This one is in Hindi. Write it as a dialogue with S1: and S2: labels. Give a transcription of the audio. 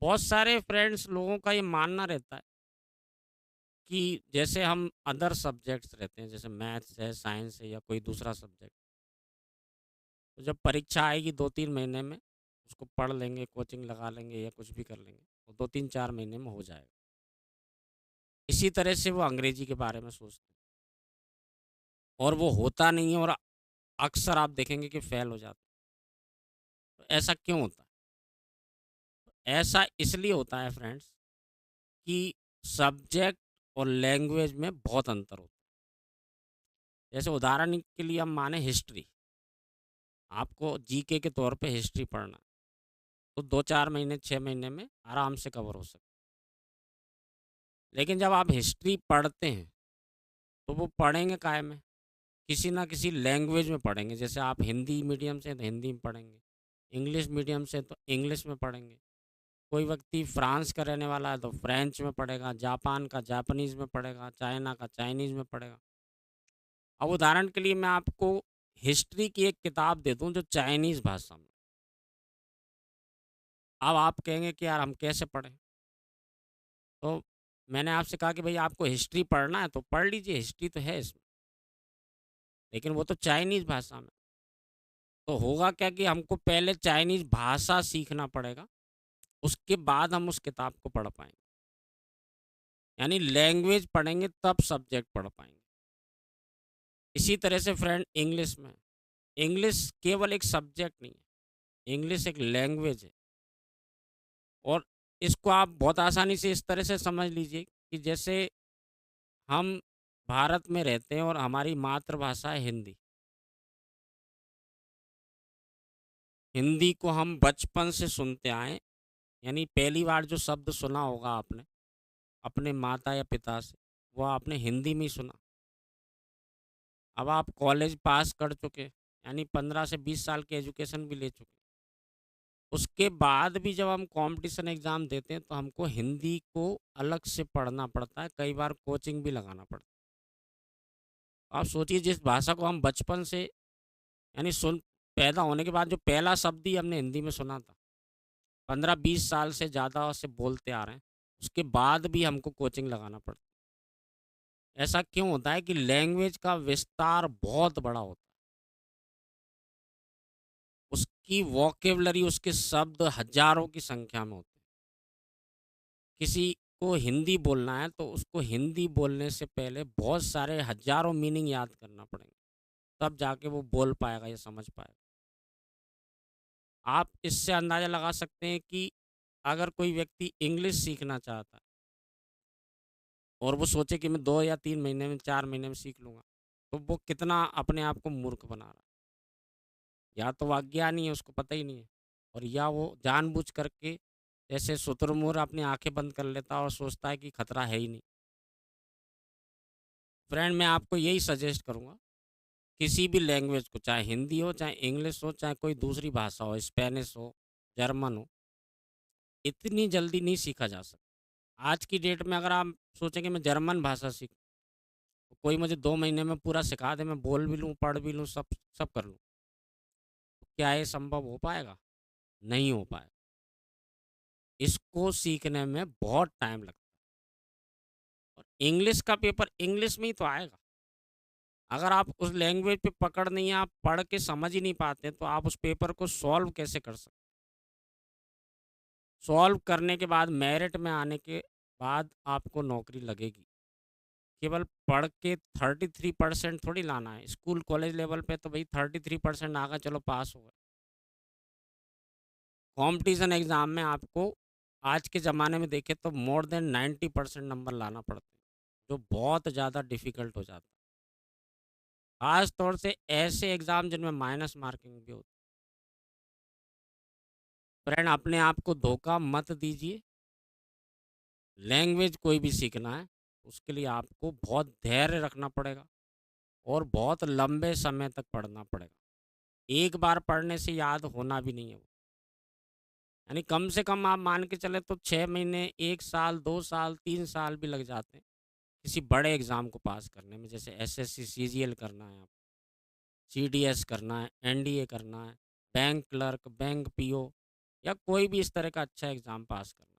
S1: बहुत सारे फ्रेंड्स लोगों का ये मानना रहता है कि जैसे हम अदर सब्जेक्ट्स रहते हैं, जैसे मैथ्स है, साइंस है या कोई दूसरा सब्जेक्ट, तो जब परीक्षा आएगी 2-3 महीने में, उसको पढ़ लेंगे, कोचिंग लगा लेंगे या कुछ भी कर लेंगे, तो 2-3-4 महीने में हो जाएगा। इसी तरह से वो अंग्रेजी के बारे में सोचते हैं और वो होता नहीं है और अक्सर आप देखेंगे कि फेल हो जाते हैं। तो ऐसा क्यों होता है? ऐसा इसलिए होता है फ्रेंड्स कि सब्जेक्ट और लैंग्वेज में बहुत अंतर होता है। जैसे उदाहरण के लिए हम माने हिस्ट्री, आपको जीके के तौर पे हिस्ट्री पढ़ना है, तो 2-4 महीने, 6 महीने में आराम से कवर हो सकता है। लेकिन जब आप हिस्ट्री पढ़ते हैं, तो वो पढ़ेंगे काहे में? किसी ना किसी लैंग्वेज में पढ़ेंगे। जैसे आप हिंदी मीडियम से हैं, तो हिंदी में पढ़ेंगे, इंग्लिश मीडियम से तो इंग्लिश में पढ़ेंगे। कोई व्यक्ति फ्रांस का रहने वाला है, तो फ्रेंच में पढ़ेगा, जापान का जापानीज़ में पढ़ेगा, चाइना का चाइनीज़ में पढ़ेगा। अब उदाहरण के लिए मैं आपको हिस्ट्री की एक किताब दे दूँ जो चाइनीज़ भाषा में। अब आप कहेंगे कि यार हम कैसे पढ़ें? तो मैंने आपसे कहा कि भई आपको हिस्ट्री पढ़ना है तो पढ़ लीजिए, हिस्ट्री तो है इसमें, लेकिन वो तो चाइनीज़ भाषा में। तो होगा क्या कि हमको पहले चाइनीज़ भाषा सीखना पड़ेगा, उसके बाद हम उस किताब को पढ़ पाएँगे। यानी लैंग्वेज पढ़ेंगे तब सब्जेक्ट पढ़ पाएँगे। इसी तरह से फ्रेंड इंग्लिश में, इंग्लिश केवल एक सब्जेक्ट नहीं है, इंग्लिश एक लैंग्वेज है और इसको आप बहुत आसानी से इस तरह से समझ लीजिए कि जैसे हम भारत में रहते हैं और हमारी मातृभाषा है हिंदी। हिंदी को हम बचपन से सुनते आए, यानी पहली बार जो शब्द सुना होगा आपने, अपने माता या पिता से, वो आपने हिंदी में ही सुना। अब आप कॉलेज पास कर चुके, यानी 15 से 20 साल की एजुकेशन भी ले चुके। उसके बाद भी जब हम कॉम्पिटिशन एग्ज़ाम देते हैं, तो हमको हिंदी को अलग से पढ़ना पड़ता है, कई बार कोचिंग भी लगाना पड़ता है। आप सोचिए जिस भाषा को हम बचपन से यानी सुन पैदा होने के बाद जो पहला शब्द ही हमने हिंदी में सुना था, 15-20 साल से ज़्यादा से बोलते आ रहे हैं, उसके बाद भी हमको कोचिंग लगाना पड़ता है। ऐसा क्यों होता है कि लैंग्वेज का विस्तार बहुत बड़ा होता है। उसकी वोकैब्युलरी, उसके शब्द हज़ारों की संख्या में होते हैं। किसी को हिंदी बोलना है तो उसको हिंदी बोलने से पहले बहुत सारे हज़ारों मीनिंग याद करना पड़ेंगे, तब जाके वो बोल पाएगा या समझ पाएगा। आप इससे अंदाज़ा लगा सकते हैं कि अगर कोई व्यक्ति इंग्लिश सीखना चाहता है और वो सोचे कि मैं 2 या 3 महीने में, 4 महीने में सीख लूँगा, तो वो कितना अपने आप को मूर्ख बना रहा है। या तो वो अज्ञानी है, उसको पता ही नहीं है और या वो जानबूझ करके जैसे शुतुरमुर्ग अपनी आँखें बंद कर लेता है और सोचता है कि खतरा है ही नहीं। फ्रेंड मैं आपको यही सजेस्ट करूँगा, किसी भी लैंग्वेज को, चाहे हिंदी हो, चाहे इंग्लिश हो, चाहे कोई दूसरी भाषा हो, स्पेनिश हो, जर्मन हो, इतनी जल्दी नहीं सीखा जा सकता। आज की डेट में अगर आप सोचें कि मैं जर्मन भाषा सीखूँ, तो कोई मुझे 2 महीने में पूरा सिखा दे, मैं बोल भी लूँ, पढ़ भी लूँ, सब सब कर लूँ। क्या ये संभव हो पाएगा? नहीं हो पाएगा। इसको सीखने में बहुत टाइम लगता है और इंग्लिश का पेपर इंग्लिश में ही तो आएगा। अगर आप उस लैंग्वेज पे पकड़ नहीं है, आप पढ़ के समझ ही नहीं पाते, तो आप उस पेपर को सॉल्व कैसे कर सकते? सॉल्व करने के बाद मेरिट में आने के बाद आपको नौकरी लगेगी। केवल पढ़ के 33% थोड़ी लाना है। स्कूल कॉलेज लेवल पे तो भई 33% आ गए, चलो पास हो गए। कॉम्पिटिशन एग्ज़ाम में आपको आज के ज़माने में देखें तो मोर देन 90% नंबर लाना पड़ता है, जो बहुत ज़्यादा डिफ़िकल्ट हो जाता है। ख़ास तौर से ऐसे एग्ज़ाम जिनमें माइनस मार्किंग भी होती है। फ्रेंड अपने आप को धोखा मत दीजिए। लैंग्वेज कोई भी सीखना है, उसके लिए आपको बहुत धैर्य रखना पड़ेगा और बहुत लंबे समय तक पढ़ना पड़ेगा। एक बार पढ़ने से याद होना भी नहीं है वो। यानी कम से कम आप मान के चलें तो 6 महीने, 1 साल, 2 साल, 3 साल भी लग जाते हैं, किसी बड़े एग्ज़ाम को पास करने में। जैसे एसएससी, सीजीएल करना है, आप सीडीएस करना है, एनडीए करना है, बैंक क्लर्क, बैंक पीओ या कोई भी इस तरह का अच्छा एग्ज़ाम पास करना है।